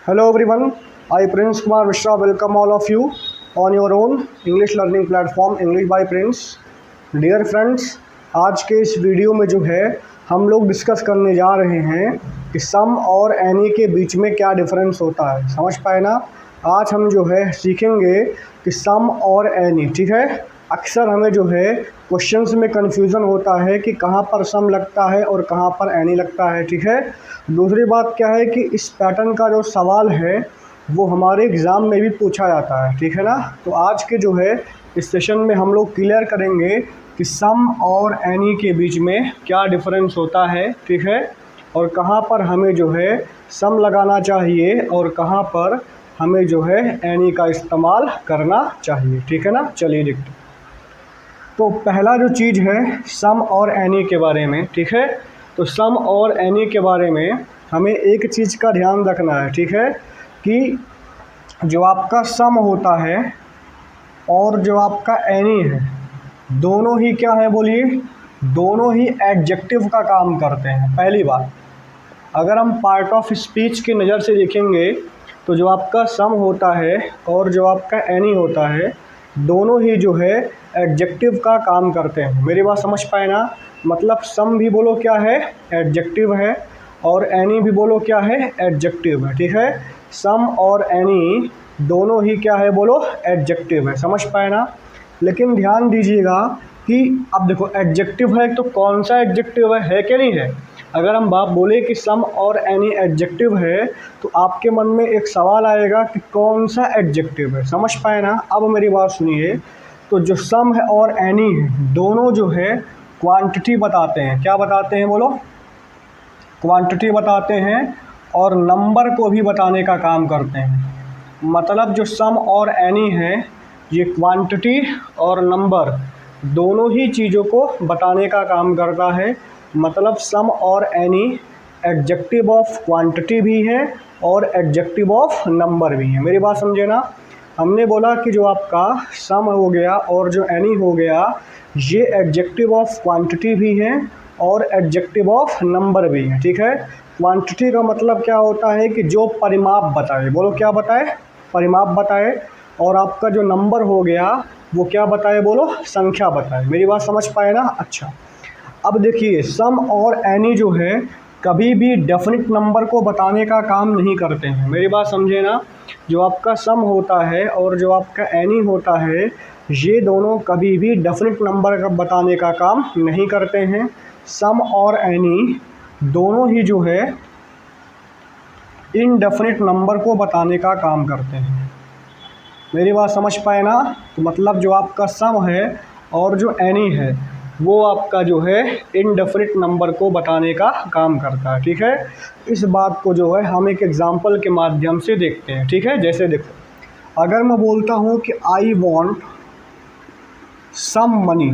Hello everyone, I Prince Kumar Mishra welcome all of you on your own English learning platform English by Prince। Dear friends, आज के इस video में जो है हम लोग डिस्कस करने जा रहे हैं कि सम और एनी के बीच में क्या डिफरेंस होता है। समझ पाए ना। आज हम जो है सीखेंगे कि सम और एनी, ठीक है। अक्सर हमें जो है क्वेश्चंस में कन्फ्यूज़न होता है कि कहाँ पर सम लगता है और कहाँ पर एनी लगता है, ठीक है। दूसरी बात क्या है कि इस पैटर्न का जो सवाल है वो हमारे एग्ज़ाम में भी पूछा जाता है, ठीक है ना। तो आज के जो है इस सेशन में हम लोग क्लियर करेंगे कि सम और एनी के बीच में क्या डिफरेंस होता है, ठीक है, और कहाँ पर हमें जो है सम लगाना चाहिए और कहाँ पर हमें जो है एनी का इस्तेमाल करना चाहिए, ठीक है ना। चलिए देखते हैं। तो पहला जो चीज़ है सम और एनी के बारे में, ठीक है। तो सम और एनी के बारे में हमें एक चीज़ का ध्यान रखना है, ठीक है, कि जो आपका सम होता है और जो आपका एनी है दोनों ही क्या है, बोलिए, दोनों ही एडजेक्टिव का काम करते हैं। पहली बात, अगर हम पार्ट ऑफ स्पीच की नज़र से देखेंगे तो जो आपका सम होता है और जो आपका एनी होता है दोनों ही जो है एडजेक्टिव का काम करते हैं। मेरी बात समझ पाए ना। मतलब सम भी बोलो क्या है, एडजेक्टिव है, और एनी भी बोलो क्या है, एडजेक्टिव है, ठीक है। सम और एनी दोनों ही क्या है, बोलो, एडजेक्टिव है। समझ पाए ना। लेकिन ध्यान दीजिएगा कि अब देखो एडजेक्टिव है तो कौन सा एडजेक्टिव है कि नहीं है। अगर हम बात बोले कि सम और एनी एडजेक्टिव है तो आपके मन में एक सवाल आएगा कि कौन सा एडजेक्टिव है। समझ पाए ना। अब मेरी बात सुनिए। तो जो सम है और एनी है दोनों जो है क्वांटिटी बताते हैं। क्या बताते हैं, बोलो, क्वांटिटी बताते हैं और नंबर को भी बताने का काम करते हैं। मतलब जो सम और एनी है ये क्वांटिटी और नंबर दोनों ही चीज़ों को बताने का काम करता है। मतलब सम और एनी एडजेक्टिव ऑफ क्वांटिटी भी है और एडजेक्टिव ऑफ नंबर भी है। मेरी बात समझे ना। हमने बोला कि जो आपका सम हो गया और जो एनी हो गया ये एडजेक्टिव ऑफ क्वांटिटी भी है और एडजेक्टिव ऑफ नंबर भी है, ठीक है। क्वांटिटी का मतलब क्या होता है कि जो परिमाप बताए, बोलो क्या बताए, परिमाप बताए। और आपका जो नंबर हो गया वो क्या बताए, बोलो, संख्या बताए। मेरी बात समझ पाए ना। अच्छा, अब देखिए सम और एनी जो है कभी भी डेफिनिट नंबर को बताने का काम नहीं करते हैं। मेरी बात समझे ना। जो आपका सम होता है और जो आपका एनी होता है ये दोनों कभी भी डेफिनिट नंबर का बताने का काम नहीं करते हैं। सम और एनी दोनों ही जो है इनडेफिनिट नंबर को बताने का काम करते हैं। मेरी बात समझ पाए ना। तो मतलब जो आपका सम है और जो एनी है वो आपका जो है इनडेफिनिट नंबर को बताने का काम करता है, ठीक है। इस बात को जो है हम एक एग्जांपल के माध्यम से देखते हैं, ठीक है। जैसे देखो, अगर मैं बोलता हूँ कि आई वांट सम मनी,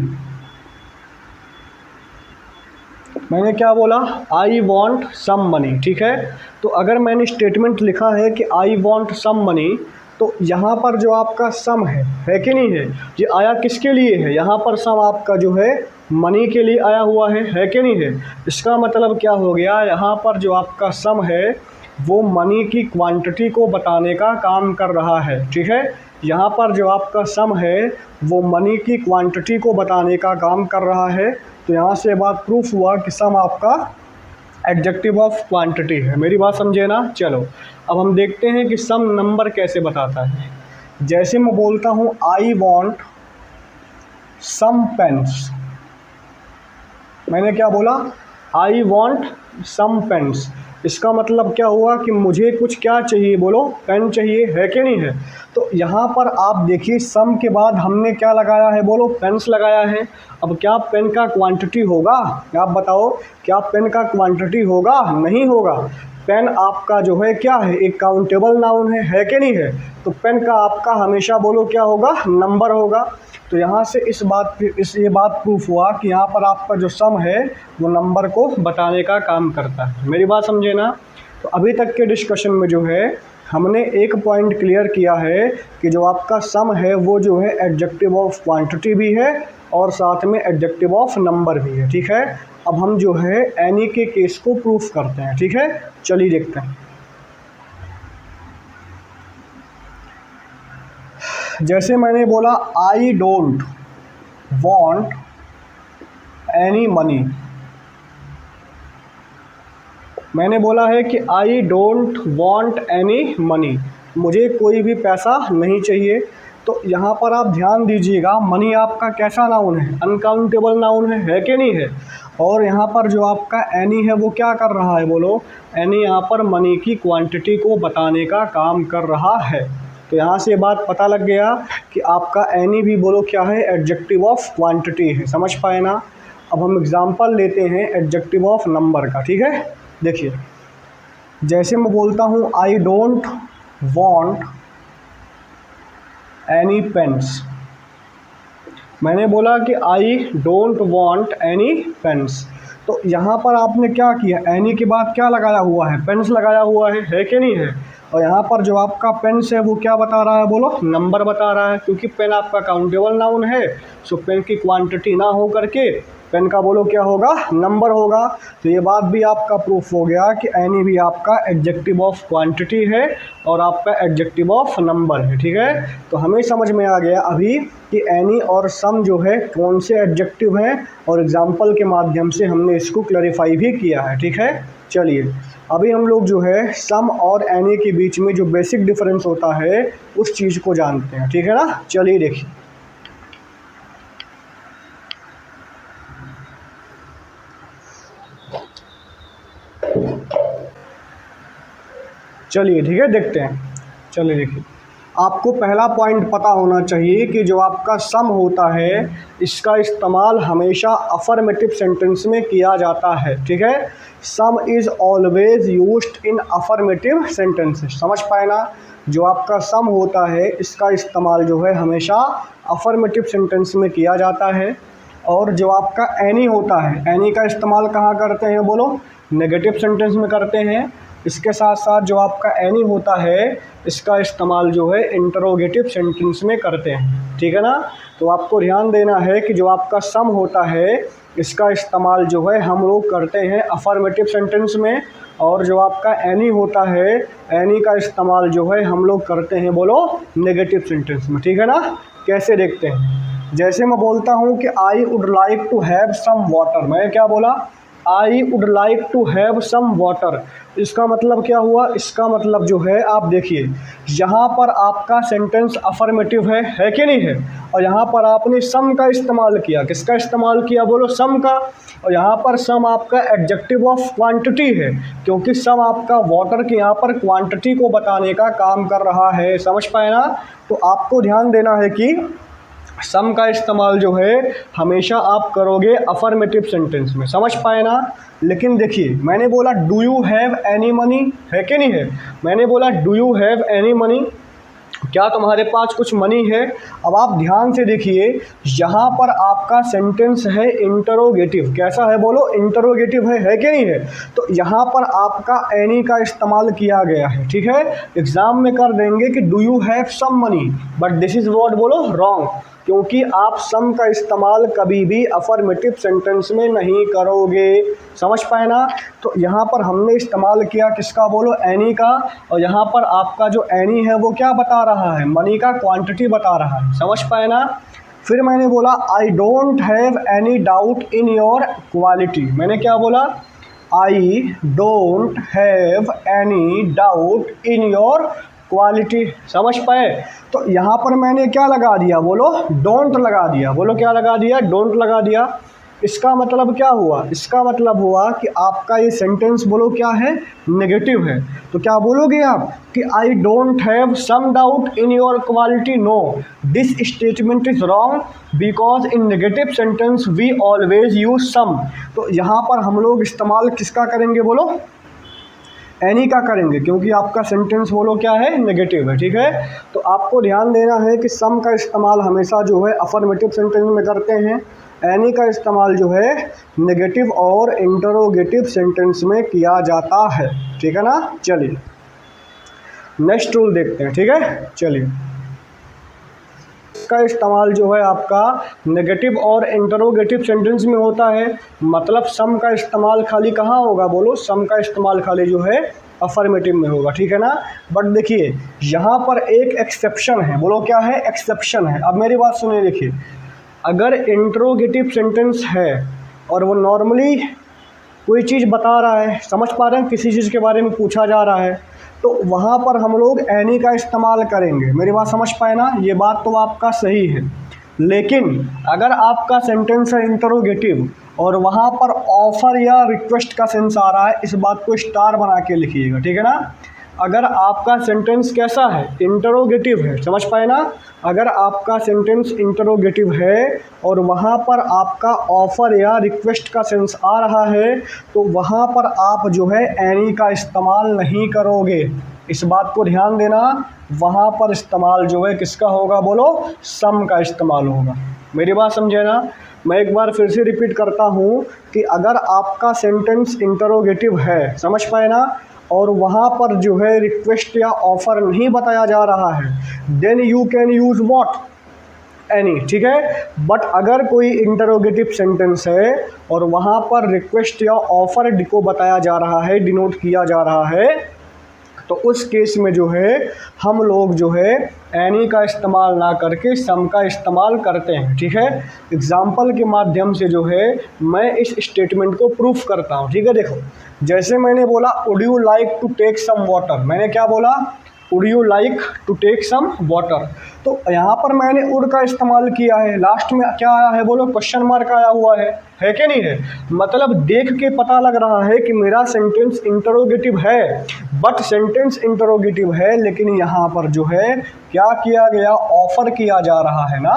मैंने क्या बोला, आई वांट सम मनी, ठीक है। तो अगर मैंने स्टेटमेंट लिखा है कि आई वांट सम मनी तो यहाँ पर जो आपका सम है कि नहीं है, ये आया किसके लिए है, यहाँ पर सम आपका जो है मनी के लिए आया हुआ है कि नहीं है। इसका मतलब क्या हो गया, यहाँ पर जो आपका सम है वो मनी की क्वांटिटी को बताने का काम कर रहा है, ठीक है। यहाँ पर जो आपका सम है वो मनी की क्वांटिटी को बताने का काम कर रहा है। तो यहाँ से बात प्रूफ हुआ कि सम आपका एडजेक्टिव ऑफ क्वांटिटी है। मेरी बात समझे ना। चलो अब हम देखते हैं कि सम नंबर कैसे बताता है। जैसे मैं बोलता हूँ आई वांट सम पेन्स, मैंने क्या बोला, आई वांट सम पेन्स। इसका मतलब क्या हुआ कि मुझे कुछ क्या चाहिए, बोलो, पेन चाहिए, है कि नहीं है। तो यहाँ पर आप देखिए सम के बाद हमने क्या लगाया है, बोलो, पेन्स लगाया है। अब क्या पेन का क्वांटिटी होगा, आप बताओ, क्या पेन का क्वांटिटी होगा, नहीं होगा। पेन आपका जो है क्या है, एक काउंटेबल नाउन है कि नहीं है। तो पेन का आपका हमेशा बोलो क्या होगा, नंबर होगा। तो यहाँ से ये बात प्रूफ हुआ कि यहाँ पर आपका जो सम है वो नंबर को बताने का काम करता है। मेरी बात समझे ना। तो अभी तक के डिस्कशन में जो है हमने एक पॉइंट क्लियर किया है कि जो आपका सम है वो जो है एडजेक्टिव ऑफ क्वांटिटी भी है और साथ में एडजेक्टिव ऑफ नंबर भी है, ठीक है। अब हम जो है एनी के केस को प्रूफ करते हैं, ठीक है। चलिए देखते हैं। जैसे मैंने बोला आई डोंट वॉन्ट एनी मनी, मैंने बोला है कि I don't want any money, मुझे कोई भी पैसा नहीं चाहिए। तो यहाँ पर आप ध्यान दीजिएगा, मनी आपका कैसा नाउन है, अनकाउंटेबल नाउन है कि नहीं है। और यहाँ पर जो आपका एनी है वो क्या कर रहा है, बोलो, एनी यहाँ पर मनी की क्वांटिटी को बताने का काम कर रहा है। तो यहाँ से बात पता लग गया कि आपका एनी भी बोलो क्या है, एडजेक्टिव ऑफ क्वांटिटी है। समझ पाए ना। अब हम एग्जांपल लेते हैं एडजेक्टिव ऑफ नंबर का, ठीक है। देखिए, जैसे मैं बोलता हूँ I don't want any pens, मैंने बोला कि I don't want any pens. तो यहाँ पर आपने क्या किया, एनी के बाद क्या लगाया हुआ है, पेन्स लगाया हुआ है कि नहीं है। और यहाँ पर जो आपका पेन्स है वो क्या बता रहा है, बोलो, नंबर बता रहा है, क्योंकि पेन आपका काउंटेबल नाउन है। सो पेन की क्वांटिटी ना हो करके पेन का बोलो क्या होगा, नंबर होगा। तो ये बात भी आपका प्रूफ हो गया कि एनी भी आपका एडजेक्टिव ऑफ क्वांटिटी है और आपका एडजेक्टिव ऑफ नंबर है, ठीक है। तो हमें समझ में आ गया अभी कि एनी और सम जो है कौन से एडजेक्टिव हैं, और एग्जाम्पल के माध्यम से हमने इसको क्लैरिफाई भी किया है, ठीक है। चलिए, अभी हम लोग जो है सम और एनी के बीच में जो बेसिक डिफरेंस होता है उस चीज़ को जानते हैं, ठीक है ना। चलिए देखिए, चलिए ठीक है, देखते हैं। चलिए देखिए, आपको पहला पॉइंट पता होना चाहिए कि जो आपका सम होता है इसका इस्तेमाल हमेशा अफर्मेटिव सेंटेंस में किया जाता है, ठीक है। सम is always used in affirmative sentences. समझ पाए ना। जो आपका सम होता है इसका इस्तेमाल जो है हमेशा अफर्मेटिव सेंटेंस में किया जाता है। और जो आपका एनी होता है, एनी का इस्तेमाल कहाँ करते हैं, बोलो, नेगेटिव सेंटेंस में करते हैं। इसके साथ साथ जो आपका एनी होता है इसका इस्तेमाल जो है इंटरोगेटिव सेंटेंस में करते हैं, ठीक है ना। तो आपको ध्यान देना है कि जो आपका सम होता है इसका इस्तेमाल जो है हम लोग करते हैं अफर्मेटिव सेंटेंस में, और जो आपका एनी होता है एनी का इस्तेमाल जो है हम लोग करते हैं, बोलो, नेगेटिव सेंटेंस में, ठीक है ना। कैसे देखते हैं, जैसे मैं बोलता हूँ कि I would like to have some water, मैं क्या बोला, I would like to have some water. इसका मतलब क्या हुआ, इसका मतलब जो है आप देखिए, यहाँ पर आपका सेंटेंस अफर्मेटिव है कि नहीं है। और यहाँ पर आपने सम का इस्तेमाल किया, किसका इस्तेमाल किया, बोलो, सम का। और यहाँ पर सम आपका एडजेक्टिव ऑफ क्वांटिटी है, क्योंकि सम आपका वाटर की यहाँ पर क्वांटिटी को बताने का काम कर रहा है। समझ पाए ना। तो आपको ध्यान देना है कि सम का इस्तेमाल जो है हमेशा आप करोगे अफर्मेटिव सेंटेंस में। समझ पाए ना। लेकिन देखिए, मैंने बोला do you have any money, है कि नहीं है। मैंने बोला do you have any money, क्या तुम्हारे पास कुछ मनी है। अब आप ध्यान से देखिए, यहाँ पर आपका सेंटेंस है इंटरोगेटिव। कैसा है, बोलो, इंटरोगेटिव है कि नहीं है। तो यहाँ पर आपका एनी का इस्तेमाल किया गया है, ठीक है। एग्जाम में कर देंगे कि do you have some money, but this is what, बोलो, रॉन्ग, क्योंकि आप सम का इस्तेमाल कभी भी अफर्मेटिव सेंटेंस में नहीं करोगे। समझ पाए ना। तो यहाँ पर हमने इस्तेमाल किया किसका, बोलो, एनी का। और यहाँ पर आपका जो एनी है वो क्या बता रहा है, मनी का क्वांटिटी बता रहा है। समझ पाए ना। फिर मैंने बोला आई don't have any doubt in your quality, मैंने क्या बोला, आई don't have any doubt in your quality. समझ पाए। तो यहाँ पर मैंने क्या लगा दिया, बोलो, डोंट लगा दिया, बोलो, क्या लगा दिया, डोंट लगा दिया। इसका मतलब क्या हुआ, इसका मतलब हुआ कि आपका ये सेंटेंस, बोलो, क्या है, नेगेटिव है। तो क्या बोलोगे आप कि I don't have some doubt in your quality. No, this statement is wrong because in negative sentence we always use some. तो यहाँ पर हम लोग इस्तेमाल किसका करेंगे, बोलो, एनी का करेंगे, क्योंकि आपका सेंटेंस, बोलो, क्या है, नेगेटिव है, ठीक है। तो आपको ध्यान देना है कि सम का इस्तेमाल हमेशा जो है अफर्मेटिव सेंटेंस में करते हैं, एनी का इस्तेमाल जो है नेगेटिव और इंटरोगेटिव सेंटेंस में किया जाता है, ठीक है ना। चलिए नेक्स्ट रूल देखते हैं, ठीक है। चलिए, का इस्तेमाल जो है आपका नेगेटिव और इंटरोगेटिव सेंटेंस में होता है। मतलब सम का इस्तेमाल खाली कहाँ होगा, बोलो, सम का इस्तेमाल खाली जो है अफर्मेटिव में होगा, ठीक है ना। बट देखिए यहाँ पर एक एक्सेप्शन है, बोलो क्या है, एक्सेप्शन है। अब मेरी बात सुनिए, देखिए अगर इंट्रोगेटिव सेंटेंस है और वो नॉर्मली कोई चीज़ बता रहा है, समझ पा रहे हैं, किसी चीज़ के बारे में पूछा जा रहा है, तो वहाँ पर हम लोग एनी का इस्तेमाल करेंगे। मेरी बात समझ पाए ना, ये बात तो आपका सही है। लेकिन अगर आपका सेंटेंस है इंटरोगेटिव और वहाँ पर ऑफ़र या रिक्वेस्ट का सेंस आ रहा है, इस बात को स्टार बना के लिखिएगा, ठीक है ना। अगर आपका सेंटेंस कैसा है, इंटरोगेटिव है, समझ पाए ना। अगर आपका सेंटेंस इंटरोगेटिव है और वहाँ पर आपका ऑफ़र या रिक्वेस्ट का सेंस आ रहा है, तो वहाँ पर आप जो है एनी का इस्तेमाल नहीं करोगे। इस बात को ध्यान देना, वहाँ पर इस्तेमाल जो है किसका होगा, बोलो, सम का इस्तेमाल होगा। मेरी बात समझे ना। मैं एक बार फिर से रिपीट करता हूँ कि अगर आपका सेंटेंस इंटरोगेटिव है, समझ पाए ना, और वहाँ पर जो है रिक्वेस्ट या ऑफ़र नहीं बताया जा रहा है, then you can use what, any, ठीक है। बट अगर कोई इंटरोगेटिव सेंटेंस है और वहाँ पर रिक्वेस्ट या ऑफ़र को बताया जा रहा है, डिनोट किया जा रहा है, तो उस केस में जो है हम लोग जो है एनी का इस्तेमाल ना करके सम का इस्तेमाल करते हैं, ठीक है। एग्जाम्पल के माध्यम से जो है मैं इस स्टेटमेंट को प्रूफ करता हूँ, ठीक है। देखो जैसे मैंने बोला would you like to take some water, मैंने क्या बोला, would you like to take some water. तो यहाँ पर मैंने वुड का इस्तेमाल किया है, लास्ट में क्या आया है, बोलो, क्वेश्चन मार्क आया हुआ है कि नहीं है। मतलब देख के पता लग रहा है कि मेरा सेंटेंस इंटरोगेटिव है, बट सेंटेंस इंटरोगेटिव है लेकिन यहाँ पर जो है क्या किया गया, ऑफ़र किया जा रहा है ना।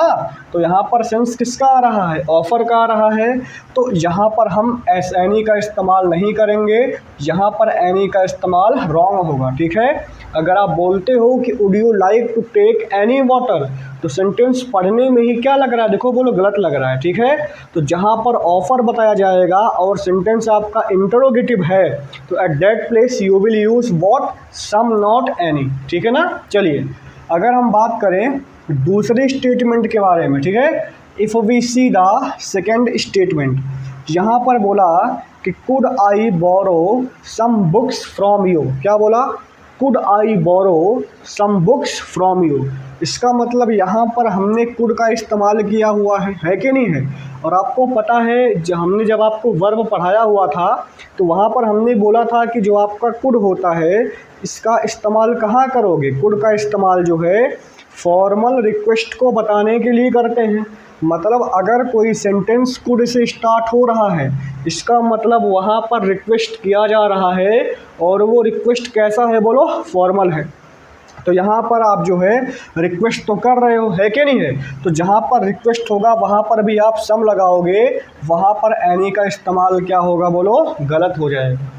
तो यहाँ पर सेंस किसका आ रहा है, ऑफ़र का आ रहा है। तो यहाँ पर हम एनी का इस्तेमाल नहीं करेंगे, यहाँ पर एनी का इस्तेमाल रॉन्ग होगा, ठीक है। अगर आप बोलते हो कि would you like to take any water, तो सेंटेंस पढ़ने में ही क्या लग रहा है, देखो, बोलो, गलत लग रहा है, ठीक है। तो जहाँ पर ऑफ़र बताया जाएगा और सेंटेंस आपका इंटरोगेटिव है, तो at that place you will use what, some not any, ठीक है ना। चलिए अगर हम बात करें दूसरे स्टेटमेंट के बारे में, ठीक है। If we see the second statement, यहाँ पर बोला कि could I borrow some books from you, क्या बोला, could I borrow some books from you. इसका मतलब यहाँ पर हमने कुड का इस्तेमाल किया हुआ है कि नहीं है। और आपको पता है हमने जब आपको वर्ब पढ़ाया हुआ था तो वहाँ पर हमने बोला था कि जो आपका कुड होता है इसका इस्तेमाल कहाँ करोगे, कुड का इस्तेमाल जो है फॉर्मल रिक्वेस्ट को बताने के लिए करते हैं। मतलब अगर कोई सेंटेंस कुड से स्टार्ट हो रहा है, इसका मतलब वहाँ पर रिक्वेस्ट किया जा रहा है, और वो रिक्वेस्ट कैसा है, बोलो, फॉर्मल है। तो यहाँ पर आप जो है रिक्वेस्ट तो कर रहे हो, है कि नहीं है। तो जहाँ पर रिक्वेस्ट होगा वहाँ पर भी आप सम लगाओगे, वहाँ पर एनी का इस्तेमाल क्या होगा, बोलो, गलत हो जाएगा।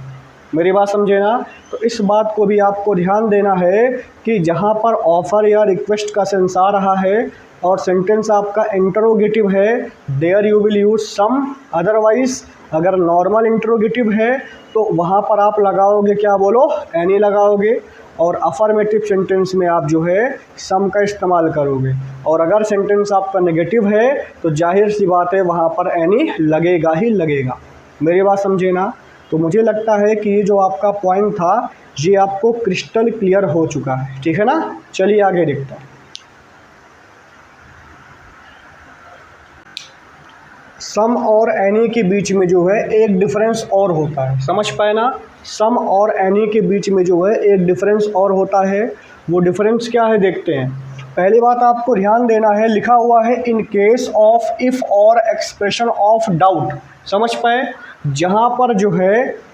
मेरी बात समझे ना। तो इस बात को भी आपको ध्यान देना है कि जहाँ पर ऑफ़र या रिक्वेस्ट का सेंस आ रहा है और सेंटेंस आपका इंटरोगेटिव है, there you will use some. Otherwise अगर नॉर्मल इंटरोगेटिव है तो वहाँ पर आप लगाओगे क्या, बोलो, एनी लगाओगे। और अफर्मेटिव सेंटेंस में आप जो है सम का इस्तेमाल करोगे। और अगर सेंटेंस आपका नेगेटिव है तो जाहिर सी बात है वहाँ पर एनी लगेगा ही लगेगा। मेरी बात समझे ना। तो मुझे लगता है कि ये जो आपका पॉइंट था ये आपको क्रिस्टल क्लियर हो चुका है, ठीक है ना। चलिए आगे देखते हैं। सम और एनी के बीच में जो है एक डिफरेंस और होता है, समझ पाए ना। सम और एनी के बीच में जो है एक डिफरेंस और होता है। वो डिफरेंस क्या है, देखते हैं। पहली बात आपको ध्यान देना है, लिखा हुआ है इन केस ऑफ, इफ़ और एक्सप्रेशन ऑफ डाउट, समझ पाए। जहाँ पर जो है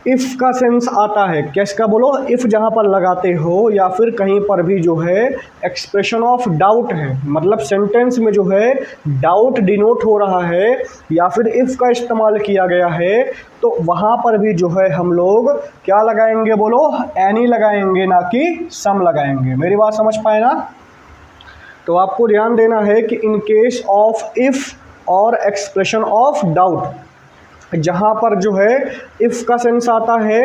इफ़ का सेंस आता है, किसका, बोलो, इफ़ जहाँ पर लगाते हो या फिर कहीं पर भी जो है एक्सप्रेशन ऑफ डाउट है, मतलब सेंटेंस में जो है डाउट डिनोट हो रहा है या फिर इफ़ का इस्तेमाल किया गया है, तो वहाँ पर भी जो है हम लोग क्या लगाएंगे, बोलो, एनी लगाएंगे, ना कि सम लगाएंगे। मेरी बात समझ पाए ना। तो आपको ध्यान देना है कि इन केस ऑफ इफ़ और एक्सप्रेशन ऑफ डाउट, जहाँ पर जो है इफ़ का सेंस आता है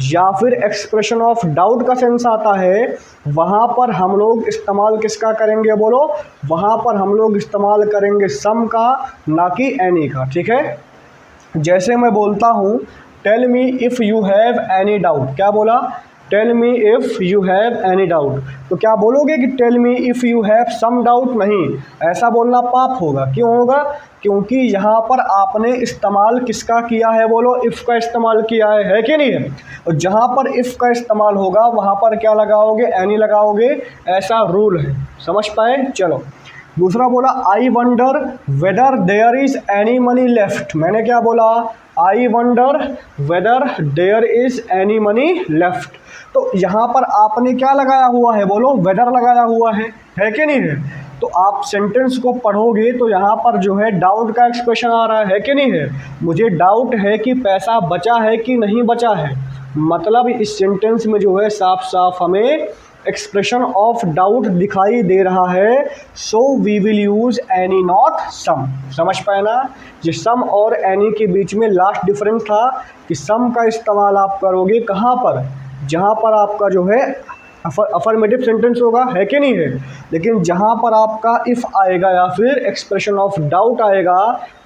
या फिर एक्सप्रेशन ऑफ डाउट का सेंस आता है, वहाँ पर हम लोग इस्तेमाल किसका करेंगे, बोलो, वहाँ पर हम लोग इस्तेमाल करेंगे सम का, ना कि एनी का, ठीक है। जैसे मैं बोलता हूँ tell me if you have any doubt. क्या बोला? Tell me if you have any doubt. तो क्या बोलोगे कि tell me if you have some doubt? नहीं, ऐसा बोलना पाप होगा। क्यों होगा? क्योंकि यहाँ पर आपने इस्तेमाल किसका किया है? बोलो, इफ़ का इस्तेमाल किया है कि नहीं है? और जहाँ पर इफ़ का इस्तेमाल होगा वहाँ पर क्या लगाओगे? एनी लगाओगे, ऐसा रूल है। समझ पाए? चलो, दूसरा बोला I wonder whether there is any money left. मैंने क्या बोला? I wonder whether there is any money left. तो यहाँ पर आपने क्या लगाया हुआ है? बोलो, वेदर लगाया हुआ है कि नहीं है? तो आप सेंटेंस को पढ़ोगे तो यहाँ पर जो है डाउट का एक्सप्रेशन आ रहा है कि नहीं है? मुझे डाउट है कि पैसा बचा है कि नहीं बचा है। मतलब इस सेंटेंस में जो है साफ साफ हमें एक्सप्रेशन ऑफ डाउट दिखाई दे रहा है। So we will use any not some. समझ पाए ना? ये सम और एनी के बीच में लास्ट डिफरेंस था कि सम का इस्तेमाल आप करोगे कहाँ पर? जहाँ पर आपका जो है अफर्मेटिव सेंटेंस होगा, है कि नहीं है? लेकिन जहाँ पर आपका इफ़ आएगा या फिर एक्सप्रेशन ऑफ डाउट आएगा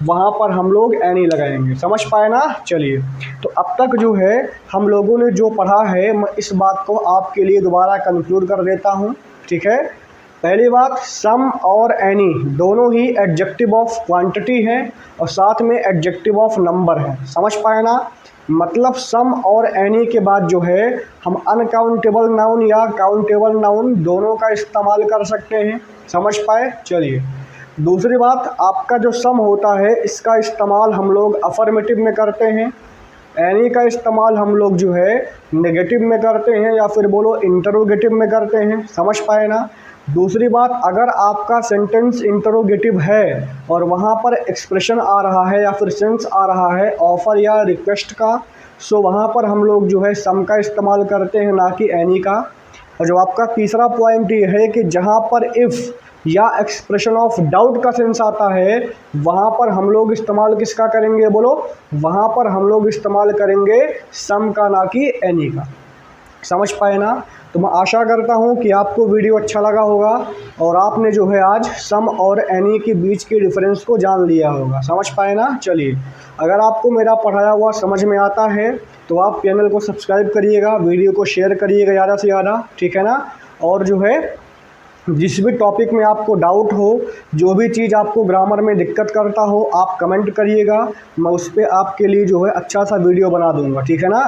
वहाँ पर हम लोग एनी लगाएंगे। समझ पाए ना? चलिए, तो अब तक जो है हम लोगों ने जो पढ़ा है मैं इस बात को आपके लिए दोबारा कंक्लूड कर देता हूँ। ठीक है, पहली बात, सम और एनी दोनों ही एडजेक्टिव ऑफ क्वांटिटी हैं और साथ में एडजेक्टिव ऑफ नंबर है। समझ पाए ना? मतलब सम और एनी के बाद जो है हम अनकाउंटेबल नाउन या काउंटेबल नाउन दोनों का इस्तेमाल कर सकते हैं। समझ पाए? चलिए, दूसरी बात, आपका जो सम होता है इसका इस्तेमाल हम लोग अफर्मेटिव में करते हैं, एनी का इस्तेमाल हम लोग जो है नेगेटिव में करते हैं या फिर बोलो इंटरोगेटिव में करते हैं। समझ पाए ना? दूसरी बात, अगर आपका सेंटेंस इंटरोगेटिव है और वहाँ पर एक्सप्रेशन आ रहा है या फिर सेंस आ रहा है ऑफ़र या रिक्वेस्ट का, सो वहाँ पर हम लोग जो है सम का इस्तेमाल करते हैं, ना कि एनी का। और जो आपका तीसरा पॉइंट ये है कि जहाँ पर इफ़ या एक्सप्रेशन ऑफ डाउट का सेंस आता है वहाँ पर हम लोग इस्तेमाल किसका करेंगे? बोलो, वहाँ पर हम लोग इस्तेमाल करेंगे सम का, ना कि एनी का। समझ पाए ना? तो मैं आशा करता हूँ कि आपको वीडियो अच्छा लगा होगा और आपने जो है आज सम और एनी के बीच के डिफरेंस को जान लिया होगा। समझ पाए ना? चलिए, अगर आपको मेरा पढ़ाया हुआ समझ में आता है तो आप चैनल को सब्सक्राइब करिएगा, वीडियो को शेयर करिएगा ज़्यादा से ज़्यादा। ठीक है ना? और जो है जिस भी टॉपिक में आपको डाउट हो, जो भी चीज़ आपको ग्रामर में दिक्कत करता हो, आप कमेंट करिएगा, मैं उस पर आपके लिए जो है अच्छा सा वीडियो बना दूँगा। ठीक है ना?